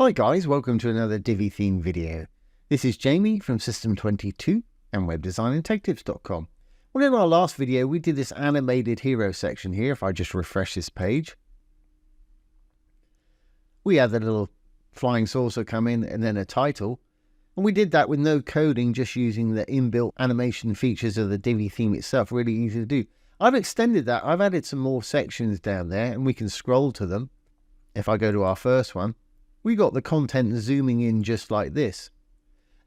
Hi guys, welcome to another Divi theme video. This is Jamie from System22 and webdesignandtechtips.com. Well, in our last video we did this animated hero section here. If I just refresh this page, we had the little flying saucer come in and then a title. And we did that with no coding, just using the inbuilt animation features of the Divi theme itself. Really easy to do. I've extended that. I've added some more sections down there and we can scroll to them. If I go to our first one, we got the content zooming in just like this.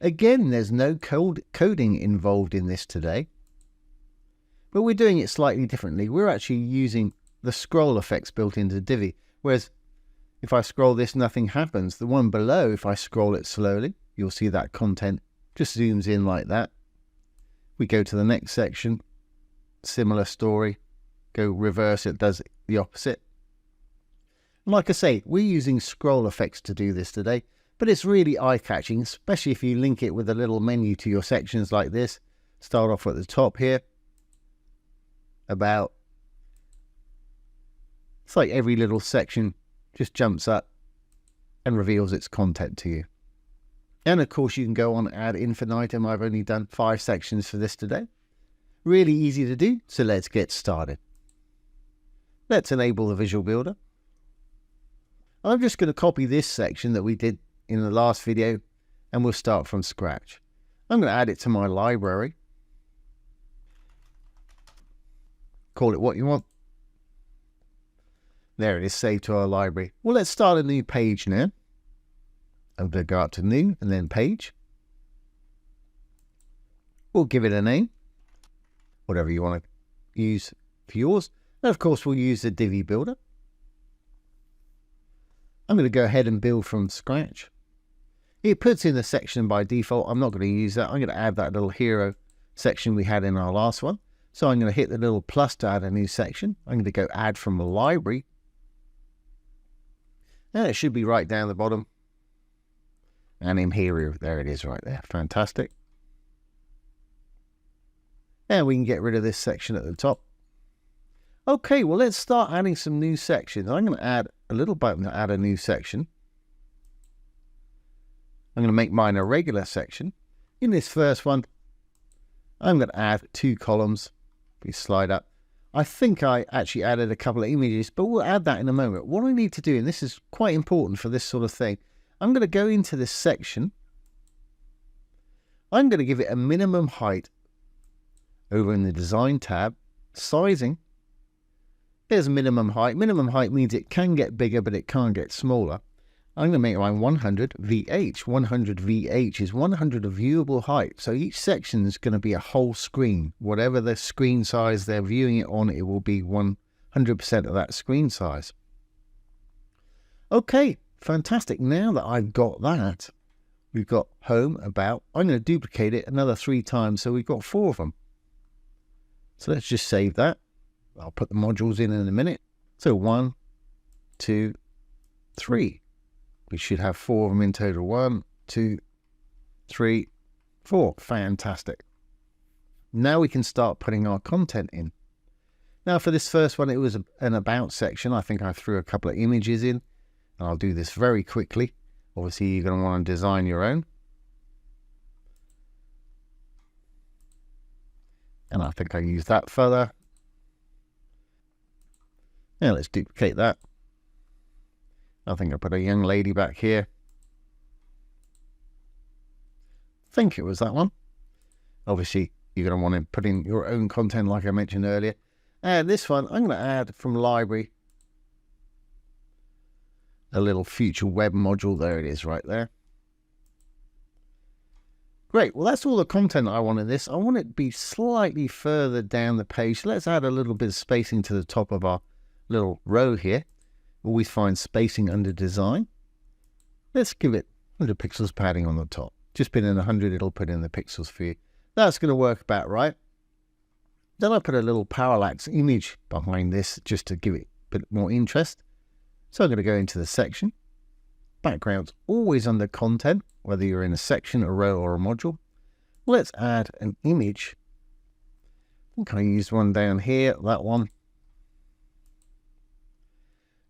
Again, there's no coding involved in this today, but we're doing it slightly differently. We're actually using the scroll effects built into Divi, whereas if I scroll this, nothing happens. The one below, if I scroll it slowly, you'll see that content just zooms in like that. We go to the next section, similar story, go reverse, it does the opposite. Like I say, we're using scroll effects to do this today, but it's really eye-catching, especially if you link it with a little menu to your sections like this. Start off at the top here. About. It's like every little section just jumps up and reveals its content to you. And of course you can go on ad infinitum. I've only done 5 sections for this today. Really easy to do, so let's get started. Let's enable the visual builder. I'm just going to copy this section that we did in the last video and we'll start from scratch. I'm going to add it to my library. Call it what you want. There it is, saved to our library. Well, let's start a new page now. I'm going to go up to new and then page. We'll give it a name, whatever you want to use for yours. And of course, we'll use the Divi builder. I'm going to go ahead and build from scratch. It puts in a section by default. I'm not going to use that. I'm going to add that little hero section we had in our last one. So I'm going to hit the little plus to add a new section. I'm going to go add from the library. And it should be right down the bottom. And in hero, there it is right there. Fantastic. And we can get rid of this section at the top. Okay, well, let's start adding some new sections. I'm going to add a little button to add a new section. I'm going to make mine a regular section. In this first one, I'm going to add 2 columns. We slide up. I think I actually added a couple of images, but we'll add that in a moment. What I need to do, and this is quite important for this sort of thing, I'm going to go into this section. I'm going to give it a minimum height over in the design tab, sizing. There's minimum height. Minimum height means it can get bigger, but it can't get smaller. I'm going to make mine 100 VH. 100 VH is 100 of viewable height. So each section is going to be a whole screen. Whatever the screen size they're viewing it on, it will be 100% of that screen size. Okay, fantastic. Now that I've got that, we've got home, about. I'm going to duplicate it another 3 times, so we've got 4 of them. So let's just save that. I'll put the modules in a minute. So 1, 2, 3. We should have 4 of them in total. 1, 2, 3, 4. Fantastic. Now we can start putting our content in. Now for this first one, it was an about section. I think I threw a couple of images in. And I'll do this very quickly. Obviously, you're going to want to design your own. And I think I used that further. Now let's duplicate that. I think I put a young lady back here. I think it was that one. Obviously, you're going to want to put in your own content like I mentioned earlier. And this one, I'm going to add from library a little future web module. There it is right there. Great. Well, that's all the content I want in this. I want it to be slightly further down the page. Let's add a little bit of spacing to the top of our little row here. Always find spacing under design. Let's give it 100 pixels padding on the top. Just put in 100, it'll put in the pixels for you. That's going to work about right. Then I put a little parallax image behind this just to give it a bit more interest. So I'm going to go into the section. Background's always under content, whether you're in a section, a row, or a module. Let's add an image. I think I used one down here, that one.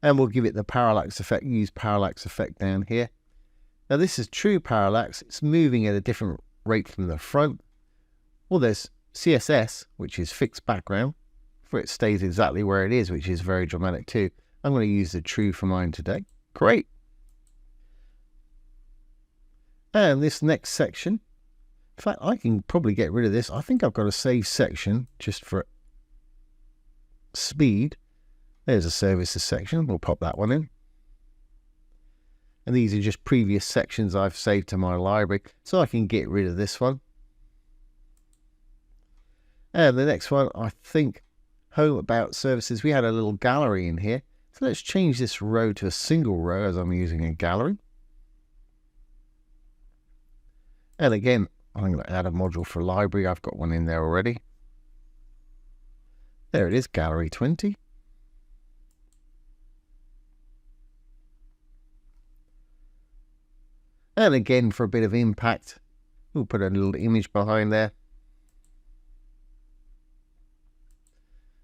And we'll give it the parallax effect. Use parallax effect down here. Now this is true parallax. It's moving at a different rate from the front. Well, there's CSS, which is fixed background, for it stays exactly where it is, which is very dramatic too. I'm going to use the true for mine today. Great. And this next section, in fact, I can probably get rid of this. I think I've got a save section just for speed. There's a services section. We'll pop that one in. And these are just previous sections I've saved to my library, so I can get rid of this one. And the next one, I think, home about services. We had a little gallery in here. So let's change this row to a single row as I'm using a gallery. And again, I'm going to add a module for library. I've got one in there already. There it is, gallery 20. And again, for a bit of impact, we'll put a little image behind there.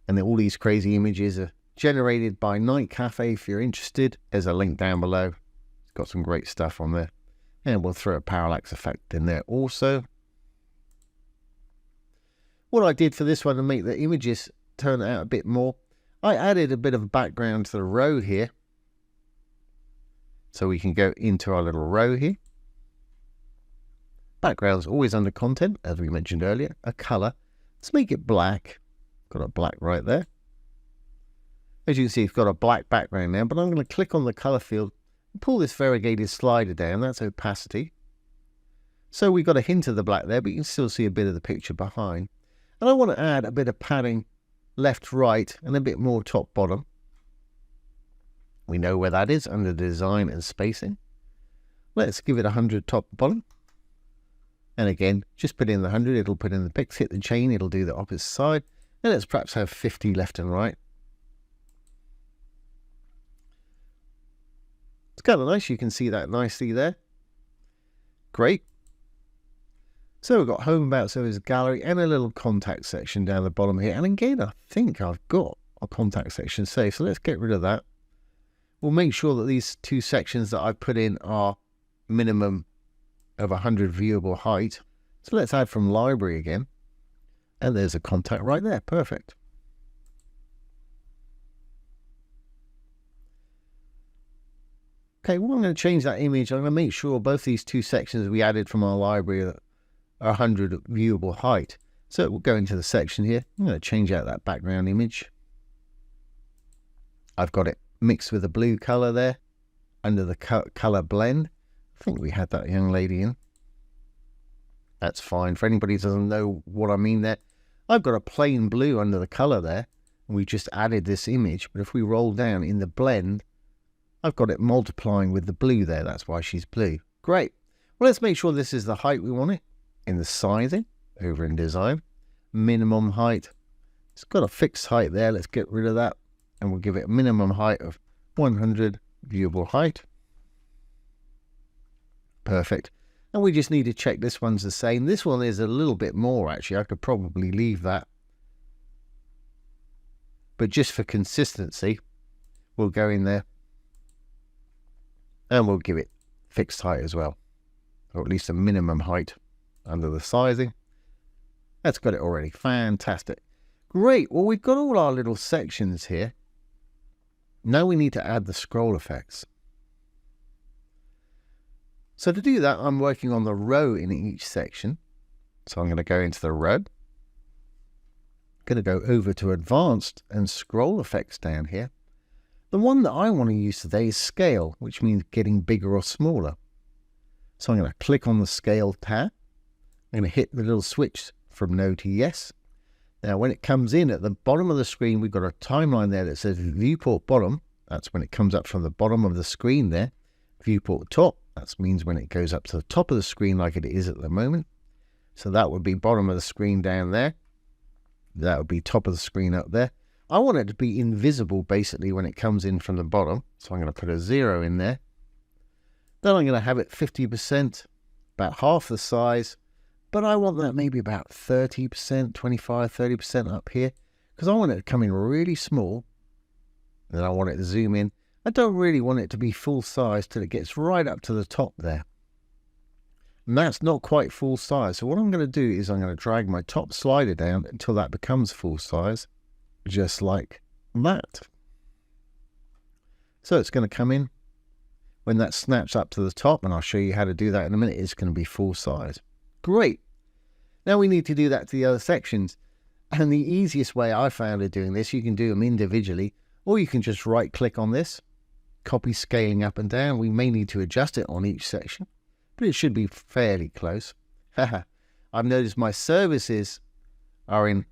And then all these crazy images are generated by Night Cafe. If you're interested, there's a link down below. It's got some great stuff on there. And we'll throw a parallax effect in there also. What I did for this one to make the images turn out a bit more, I added a bit of background to the row here. So we can go into our little row here. Background's always under content, as we mentioned earlier. A color. Let's make it black. Got a black right there. As you can see, it's got a black background now, but I'm going to click on the color field and pull this variegated slider down. That's opacity. So we've got a hint of the black there, but you can still see a bit of the picture behind. And I want to add a bit of padding left, right, and a bit more top, bottom. We know where that is under design and spacing. Let's give it 100 top, bottom. And again, just put in the 100, it'll put in the pics, hit the chain, it'll do the opposite side. And let's perhaps have 50 left and right. It's kind of nice, you can see that nicely there. Great. So we've got home, about, service, gallery, and a little contact section down the bottom here. And again, I think I've got a contact section saved, so let's get rid of that. We'll make sure that these two sections that I've put in are minimum of 100 viewable height. So let's add from library again. And there's a contact right there. Perfect. Okay, well, I'm going to change that image. I'm going to make sure both these two sections we added from our library are 100 viewable height. So we'll go into the section here. I'm going to change out that background image. I've got it mixed with a blue color there under the color blend. I think we had that young lady in. That's fine. For anybody who doesn't know what I mean there, I've got a plain blue under the color there, and we just added this image. But if we roll down in the blend, I've got it multiplying with the blue there. That's why she's blue. Great. Well, let's make sure this is the height we want it. In the sizing, over in design, minimum height. It's got a fixed height there. Let's get rid of that. And we'll give it a minimum height of 100 viewable height. Perfect. And we just need to check this one's the same. This one is a little bit more, actually. I could probably leave that. But just for consistency, we'll go in there. And we'll give it fixed height as well. Or at least a minimum height under the sizing. That's got it already. Fantastic. Great. Well, we've got all our little sections here. Now we need to add the scroll effects. So to do that, I'm working on the row in each section. So I'm going to go into the row. Going to go over to advanced and scroll effects down here. The one that I want to use today is scale, which means getting bigger or smaller. So I'm going to click on the scale tab. I'm going to hit the little switch from no to yes. Now when it comes in at the bottom of the screen, we've got a timeline there that says viewport bottom. That's when it comes up from the bottom of the screen there. Viewport top. That means when it goes up to the top of the screen like it is at the moment. So that would be bottom of the screen down there. That would be top of the screen up there. I want it to be invisible basically when it comes in from the bottom. So I'm going to put a 0 in there. Then I'm going to have it 50%, about half the size. But I want that maybe about 30%, 25, 30% up here. Because I want it to come in really small. Then I want it to zoom in. I don't really want it to be full size till it gets right up to the top there. And that's not quite full size. So what I'm going to do is I'm going to drag my top slider down until that becomes full size, just like that. So it's going to come in. When that snaps up to the top, and I'll show you how to do that in a minute, it's going to be full size. Great. Now we need to do that to the other sections. And the easiest way I found of doing this, you can do them individually, or you can just right click on this, copy scaling up and down. We may need to adjust it on each section, but it should be fairly close. I've noticed my services are in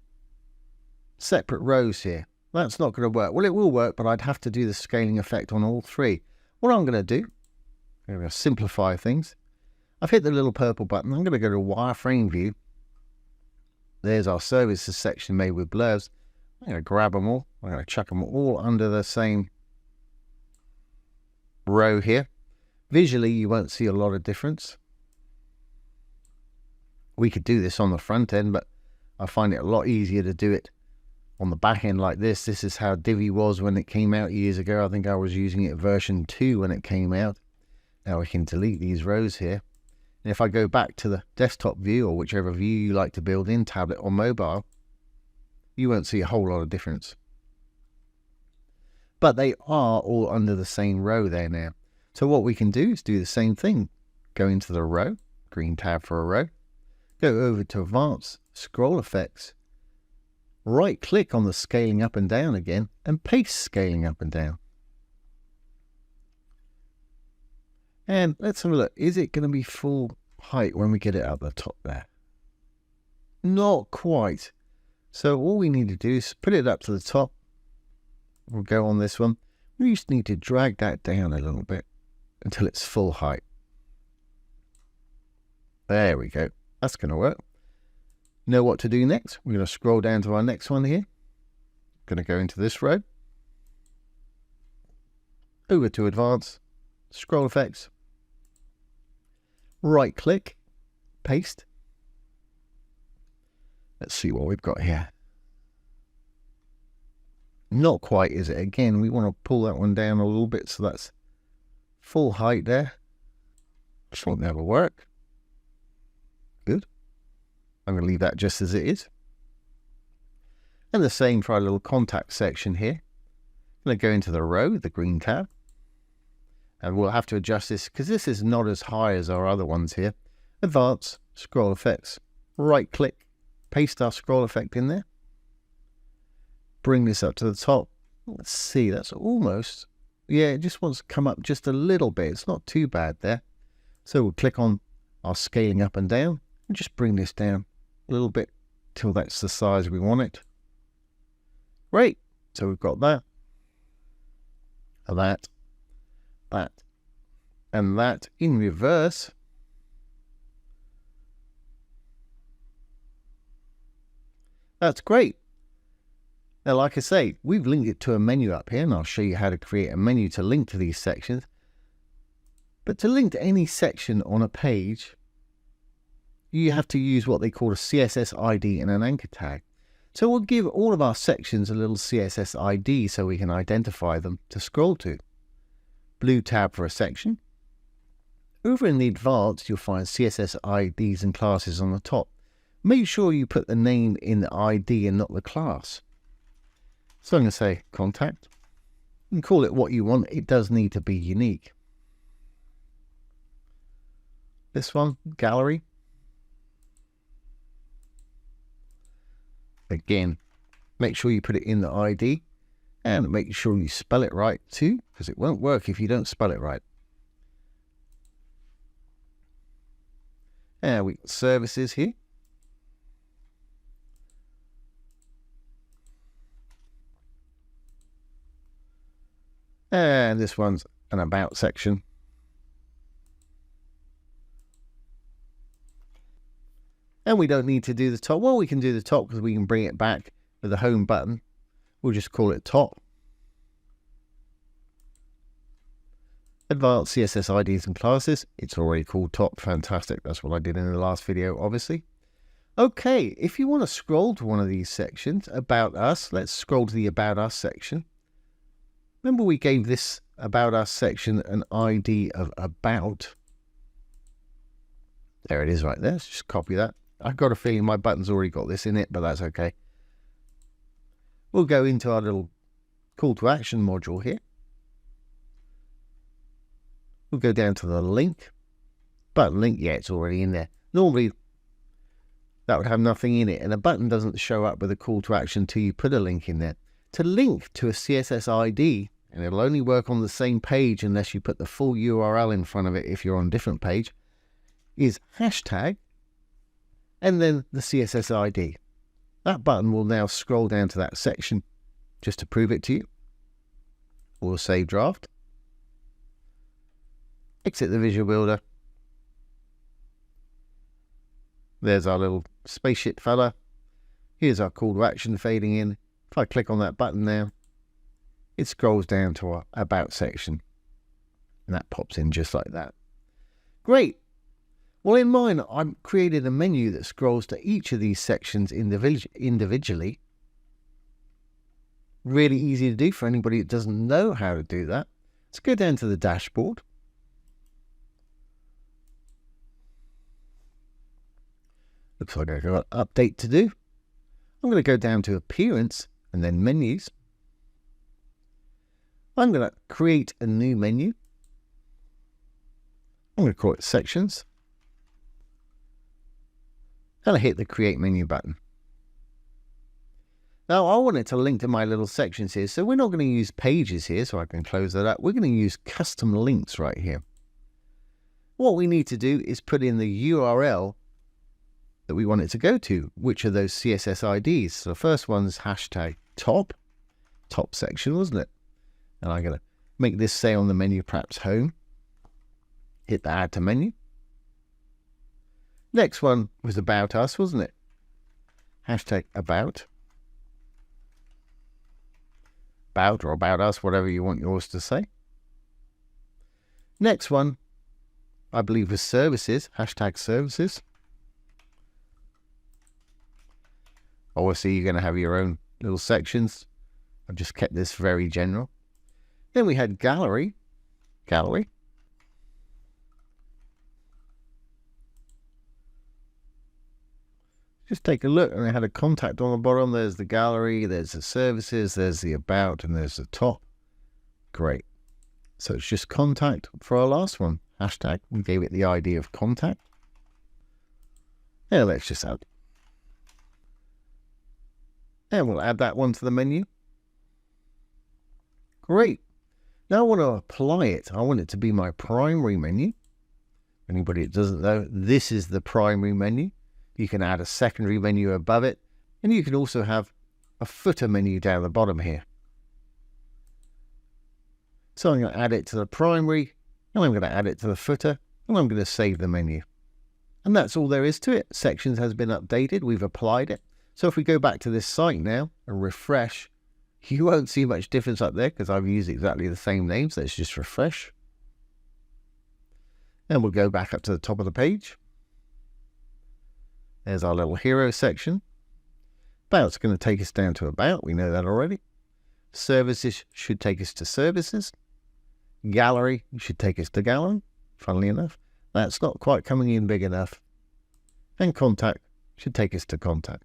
separate rows here. That's not going to work. Well, it will work, but I'd have to do the scaling effect on all three. What I'm going to do, I'm going to simplify things. I've hit the little purple button. I'm going to go to wireframe view. There's our services section made with blurs. I'm going to grab them all. I'm going to chuck them all under the same row here. Visually, you won't see a lot of difference. We could do this on the front end, but I find it a lot easier to do it on the back end like this. This is how Divi was when it came out years ago. I think I was using it version 2 when it came out. Now we can delete these rows here. And if I go back to the desktop view, or whichever view you like to build in, tablet or mobile, you won't see a whole lot of difference. But they are all under the same row there now. So what we can do is do the same thing. Go into the row, green tab for a row. Go over to Advanced, Scroll Effects. Right click on the scaling up and down again, and paste scaling up and down. And let's have a look. Is it going to be full height when we get it up the top there? Not quite. So all we need to do is put it up to the top. We'll go on this one. We just need to drag that down a little bit until it's full height. There we go. That's going to work. Know what to do next? We're going to scroll down to our next one here. Going to go into this row. Over to Advanced, Scroll Effects. Right click, paste. Let's see what we've got here. Not quite, is it? Again, we want to pull that one down a little bit so that's full height there. This won't never work. Good. I'm going to leave that just as it is. And the same for our little contact section here. I'm going to go into the row, the green tab. And we'll have to adjust this because this is not as high as our other ones here. Advanced, Scroll Effects. Right click, paste our scroll effect in there. Bring this up to the top. Let's see, that's almost, yeah, it just wants to come up just a little bit. It's not too bad there. So we'll click on our scaling up and down and just bring this down a little bit till that's the size we want it. Great. So we've got that, that, and that in reverse. That's great. Now, like I say, we've linked it to a menu up here, and I'll show you how to create a menu to link to these sections. But to link to any section on a page, you have to use what they call a CSS ID and an anchor tag. So we'll give all of our sections a little CSS ID so we can identify them to scroll to. Blue tab for a section. Over in the advanced, you'll find CSS IDs and classes on the top. Make sure you put the name in the ID and not the class. So I'm going to say contact. You can call it what you want. It does need to be unique. This one, gallery. Again, make sure you put it in the ID and make sure you spell it right too, because it won't work if you don't spell it right. And we got services here. And this one's an about section. And we don't need to do the top. Well, we can do the top because we can bring it back with the home button. We'll just call it top. Advanced CSS IDs and classes. It's already called top. Fantastic. That's what I did in the last video, obviously. Okay, if you want to scroll to one of these sections, About Us, let's scroll to the About Us section. Remember we gave this About Us section an ID of About. There it is right there. Let's just copy that. I've got a feeling my button's already got this in it, but that's okay. We'll go into our little call to action module here. We'll go down to the link. Button link, yeah, it's already in there. Normally, that would have nothing in it, and a button doesn't show up with a call to action until you put a link in there. To link to a CSS ID, and it'll only work on the same page unless you put the full URL in front of it if you're on a different page, is hashtag, and then the CSS ID. That button will now scroll down to that section just to prove it to you. We'll save draft. Exit the visual builder. There's our little spaceship fella. Here's our call to action fading in. If I click on that button now, it scrolls down to our about section. And that pops in just like that. Great. Well, in mine, I've created a menu that scrolls to each of these sections individually. Really easy to do for anybody that doesn't know how to do that. Let's go down to the dashboard. Looks like I've got an update to do. I'm going to go down to Appearance and then Menus. I'm going to create a new menu. I'm going to call it Sections. And I hit the Create Menu button. Now I want it to link to my little sections here, so we're not going to use pages here, so I can close that up. We're going to use custom links right here. What we need to do is put in the URL that we want it to go to, which are those CSS IDs. So the first one's hashtag top section, wasn't it? And I'm going to make this say on the menu, perhaps home. Hit the add to menu. Next one was about us, wasn't it? Hashtag about. About or about us, whatever you want yours to say. Next one, I believe, was services. Hashtag services. Obviously, you're going to have your own little sections. I've just kept this very general. Then we had gallery. Just take a look, and I had a contact on the bottom. There's the gallery, there's the services, there's the about, and there's the top. Great. So it's just contact for our last one. Hashtag, we gave it the ID of contact. Yeah, let's just add. And we'll add that one to the menu. Great. Now I want to apply it. I want it to be my primary menu. Anybody that doesn't know, this is the primary menu. You can add a secondary menu above it, and you can also have a footer menu down the bottom here. So I'm going to add it to the primary, and I'm going to add it to the footer, and I'm going to save the menu. And that's all there is to it. Sections has been updated. We've applied it. So if we go back to this site now and refresh, you won't see much difference up there because I've used exactly the same names. Let's just refresh. And we'll go back up to the top of the page. There's our little hero section. About's going to take us down to about. We know that already. Services should take us to services. Gallery should take us to gallery. Funnily enough, that's not quite coming in big enough. And contact should take us to contact.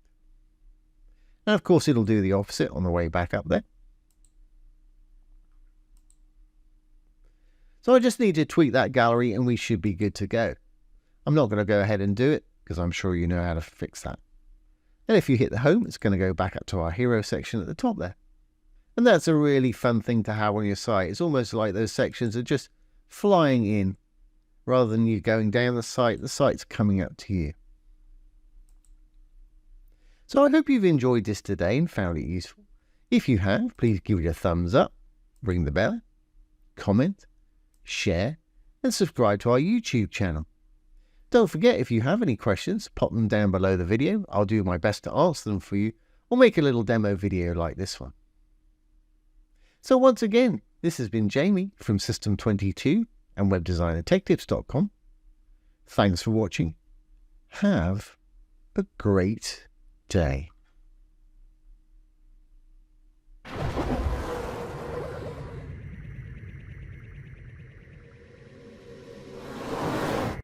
Now, of course, it'll do the opposite on the way back up there. So I just need to tweak that gallery and we should be good to go. I'm not going to go ahead and do it because I'm sure you know how to fix that. And if you hit the home, it's going to go back up to our hero section at the top there. And that's a really fun thing to have on your site. It's almost like those sections are just flying in rather than you going down the site's coming up to you. So I hope you've enjoyed this today and found it useful. If you have, please give it a thumbs up, ring the bell, comment, share, and subscribe to our YouTube channel. Don't forget, if you have any questions, pop them down below the video. I'll do my best to answer them for you or make a little demo video like this one. So once again, this has been Jamie from System22 and WebDesignerTechTips.com. Thanks for watching. Have a great day.